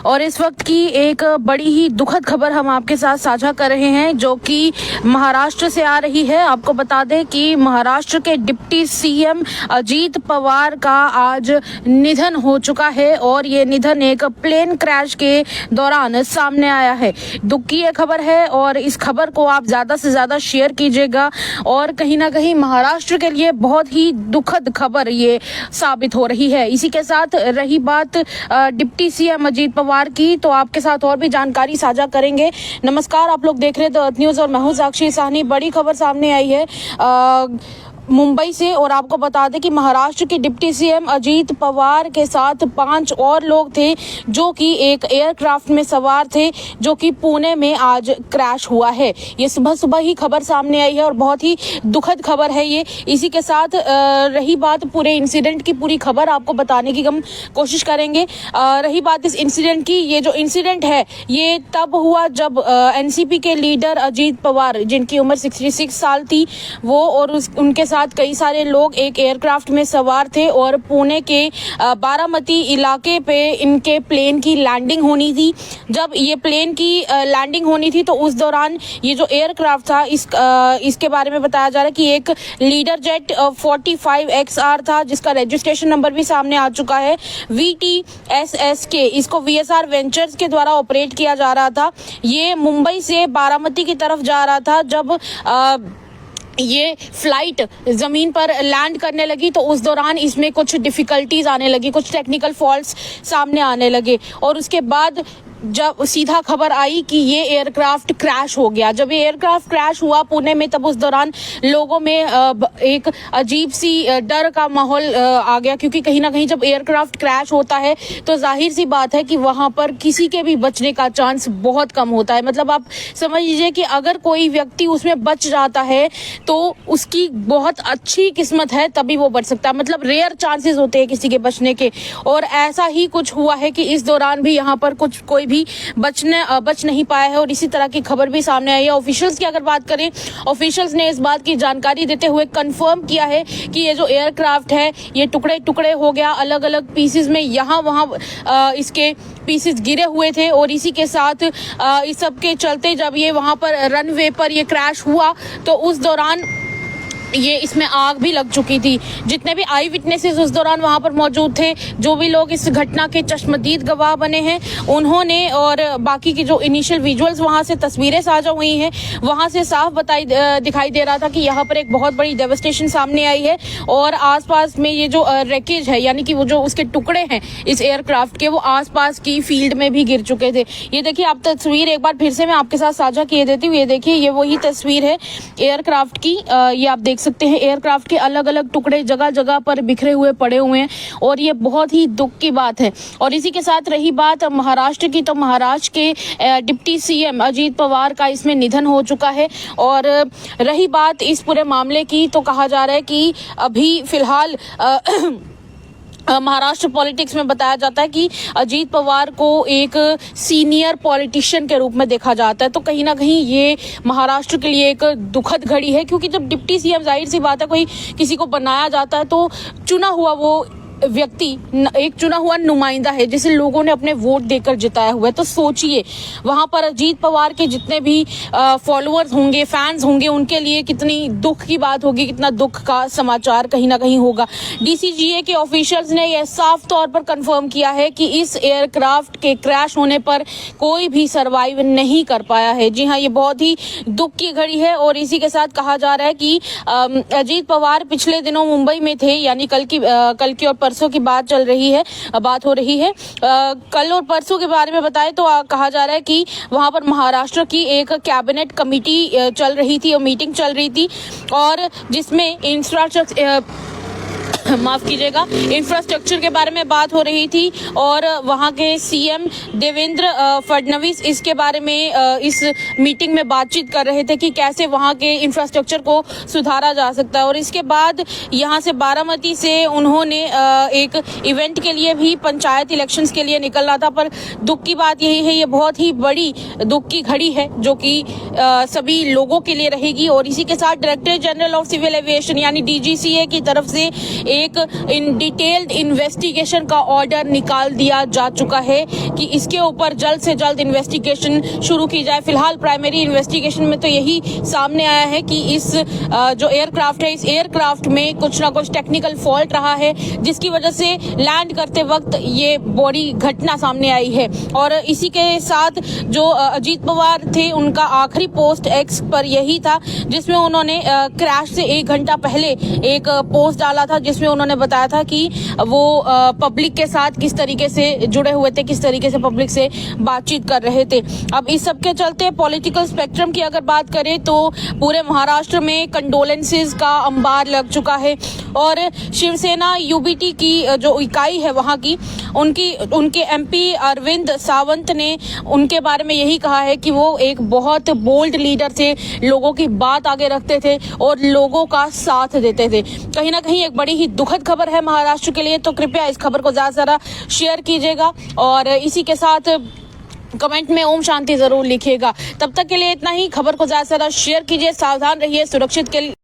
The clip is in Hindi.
और इस वक्त की एक बड़ी ही दुखद खबर हम आपके साथ साझा कर रहे हैं, जो कि महाराष्ट्र से आ रही है। आपको बता दें कि महाराष्ट्र के डिप्टी सीएम अजीत पवार का आज निधन हो चुका है और ये निधन एक प्लेन क्रैश के दौरान सामने आया है। दुख की यह खबर है और इस खबर को आप ज्यादा से ज्यादा शेयर कीजिएगा और कहीं ना कहीं महाराष्ट्र के लिए बहुत ही दुखद खबर ये साबित हो रही है। इसी के साथ रही बात डिप्टी सीएम अजीत पवार की, तो आपके साथ और भी जानकारी साझा करेंगे। नमस्कार, आप लोग देख रहे हैं द अर्थ न्यूज और मैं हूं साक्षी साहनी। बड़ी खबर सामने आई है मुंबई से, और आपको बता दें कि महाराष्ट्र के डिप्टी सीएम अजीत पवार के साथ 5 और लोग थे जो कि एक एयरक्राफ्ट में सवार थे, जो कि पुणे में आज क्रैश हुआ है। ये सुबह सुबह ही खबर सामने आई है और बहुत ही दुखद खबर है ये। इसी के साथ रही बात पूरे इंसिडेंट की, पूरी खबर आपको बताने की हम कोशिश करेंगे। रही बात इस इंसिडेंट की, ये जो इंसिडेंट है ये तब हुआ जब एनसीपी के लीडर अजीत पवार, जिनकी उम्र 66 साल थी, वो और उनके साथ कई सारे लोग एक एयरक्राफ्ट में सवार थे और पुणे के बारामती इलाके पे इनके प्लेन की लैंडिंग होनी थी। जब ये प्लेन की लैंडिंग होनी थी तो उस दौरान ये जो एयरक्राफ्ट था इसके बारे में बताया जा रहा है कि एक लीडर जेट 45XR था, जिसका रजिस्ट्रेशन नंबर भी सामने आ चुका है VTSSK। इसको VSR वेंचर्स के द्वारा ऑपरेट किया जा रहा था। ये मुंबई से बारामती की तरफ जा रहा था। जब ये फ्लाइट जमीन पर लैंड करने लगी तो उस दौरान इसमें कुछ डिफिकल्टीज आने लगी, कुछ टेक्निकल फॉल्ट्स सामने आने लगे और उसके बाद जब सीधा खबर आई कि ये एयरक्राफ्ट क्रैश हो गया। जब ये एयरक्राफ्ट क्रैश हुआ पुणे में, तब उस दौरान लोगों में एक अजीब सी डर का माहौल आ गया, क्योंकि कहीं ना कहीं जब एयरक्राफ्ट क्रैश होता है तो जाहिर सी बात है कि वहां पर किसी के भी बचने का चांस बहुत कम होता है। मतलब आप समझ लीजिए कि अगर कोई व्यक्ति उसमें बच जाता है तो उसकी बहुत अच्छी किस्मत है, तभी वो बच सकता है। मतलब रेयर चांसेस होते हैं किसी के बचने के, और ऐसा ही कुछ हुआ है कि इस दौरान भी यहाँ पर कोई भी बच नहीं पाया है और इसी तरह की खबर भी सामने आई है। ऑफिशियल्स की अगर बात करें, ऑफिशियल्स ने इस बात की जानकारी देते हुए कंफर्म किया है कि ये जो एयरक्राफ्ट है ये टुकड़े टुकड़े हो गया, अलग अलग पीसेस में यहाँ वहाँ इसके पीसेस गिरे हुए थे और इसी के साथ इस सब के चलते जब ये वहाँ पर रनवे पर ये क्रैश हुआ तो उस दौरान ये इसमें आग भी लग चुकी थी। जितने भी आई विटनेसेस उस दौरान वहां पर मौजूद थे, जो भी लोग इस घटना के चश्मदीद गवाह बने हैं, उन्होंने और बाकी की जो इनिशियल विजुअल्स वहां से तस्वीरें साझा हुई हैं, वहां से साफ दिखाई दे रहा था कि यहाँ पर एक बहुत बड़ी डेवस्टेशन सामने आई है और आसपास में ये जो रेकेज है, यानी कि वो जो उसके टुकड़े हैं इस एयरक्राफ्ट के, वो आसपास की फील्ड में भी गिर चुके थे। ये देखिए, आप तस्वीर एक बार फिर से मैं आपके साथ साझा किए देती हूँ। ये देखिए, ये वही तस्वीर है एयरक्राफ्ट की। ये आप देख सकते हैं एयरक्राफ्ट के अलग अलग टुकड़े जगह जगह पर बिखरे हुए पड़े हुए हैं और ये बहुत ही दुख की बात है। और इसी के साथ रही बात महाराष्ट्र की, तो महाराष्ट्र के डिप्टी सीएम अजीत पवार का इसमें निधन हो चुका है। और रही बात इस पूरे मामले की, तो कहा जा रहा है कि अभी फिलहाल महाराष्ट्र पॉलिटिक्स में बताया जाता है कि अजीत पवार को एक सीनियर पॉलिटिशियन के रूप में देखा जाता है। तो कहीं ना कहीं ये महाराष्ट्र के लिए एक दुखद घड़ी है, क्योंकि जब डिप्टी सीएम, जाहिर सी बात है, कोई किसी को बनाया जाता है तो चुना हुआ वो व्यक्ति एक चुना हुआ नुमाइंदा है जिसे लोगों ने अपने वोट देकर जिताया हुआ है। तो सोचिए वहां पर अजीत पवार के जितने भी फॉलोअर्स होंगे, फैंस होंगे, उनके लिए कितनी दुख की बात होगी, कितना दुख का समाचार कहीं ना कहीं होगा। डीसीजीए के ऑफिशियल्स ने यह साफ तौर पर कंफर्म किया है कि इस एयरक्राफ्ट के क्रैश होने पर कोई भी सर्वाइव नहीं कर पाया है। जी हाँ, ये बहुत ही दुख की घड़ी है। और इसी के साथ कहा जा रहा है कि अजीत पवार पिछले दिनों मुंबई में थे, यानी कल की और परसों की बात हो रही है। कल और परसों के बारे में बताएं तो कहा जा रहा है कि वहां पर महाराष्ट्र की एक कैबिनेट कमेटी चल रही थी और मीटिंग चल रही थी, और जिसमें इंफ्रास्ट्रक्चर के बारे में बात हो रही थी और वहां के सीएम देवेंद्र फडणवीस इसके बारे में इस मीटिंग में बातचीत कर रहे थे कि कैसे वहां के इंफ्रास्ट्रक्चर को सुधारा जा सकता है। और इसके बाद यहां से बारामती से उन्होंने एक इवेंट के लिए भी, पंचायत इलेक्शंस के लिए निकलना था। पर दुख की बात यही है, ये बहुत ही बड़ी दुख की घड़ी है जो कि सभी लोगों के लिए रहेगी। और इसी के साथ director general of civil aviation यानी DGCA की तरफ से एक इन डिटेल्ड इन्वेस्टिगेशन का ऑर्डर निकाल दिया जा चुका है कि इसके ऊपर जल्द से जल्द इन्वेस्टिगेशन शुरू की जाए। फिलहाल प्राइमरी इन्वेस्टिगेशन में तो यही सामने आया है कि इस जो एयरक्राफ्ट है, इस एयरक्राफ्ट में कुछ ना कुछ टेक्निकल फॉल्ट रहा है, जिसकी वजह से लैंड करते वक्त ये बड़ी घटना सामने आई है। और इसी के साथ जो अजीत पवार थे, उनका आखिरी पोस्ट एक्स पर यही था, जिसमें उन्होंने क्रैश से 1 घंटा पहले एक पोस्ट डाला था, जिसमें उन्होंने बताया था कि वो पब्लिक के साथ किस तरीके से जुड़े हुए थे, किस तरीके से पब्लिक से बातचीत कर रहे थे। अब इस सब के चलते पॉलिटिकल स्पेक्ट्रम की अगर बात करें तो पूरे महाराष्ट्र में कंडोलेंसेस का अंबार लग चुका है और शिवसेना यूबीटी की जो इकाई है वहां की, उनके एमपी अरविंद सावंत ने उनके बारे में यही कहा है कि वो एक बहुत बोल्ड लीडर थे, लोगों की बात आगे रखते थे और लोगों का साथ देते थे। कहीं ना कहीं एक बड़ी ही दुखद खबर है महाराष्ट्र के लिए, तो कृपया इस खबर को ज्यादा से ज्यादा शेयर कीजिएगा और इसी के साथ कमेंट में ओम शांति जरूर लिखिएगा। तब तक के लिए इतना ही। खबर को ज्यादा से ज्यादा शेयर कीजिए, सावधान रहिए, सुरक्षित के लिए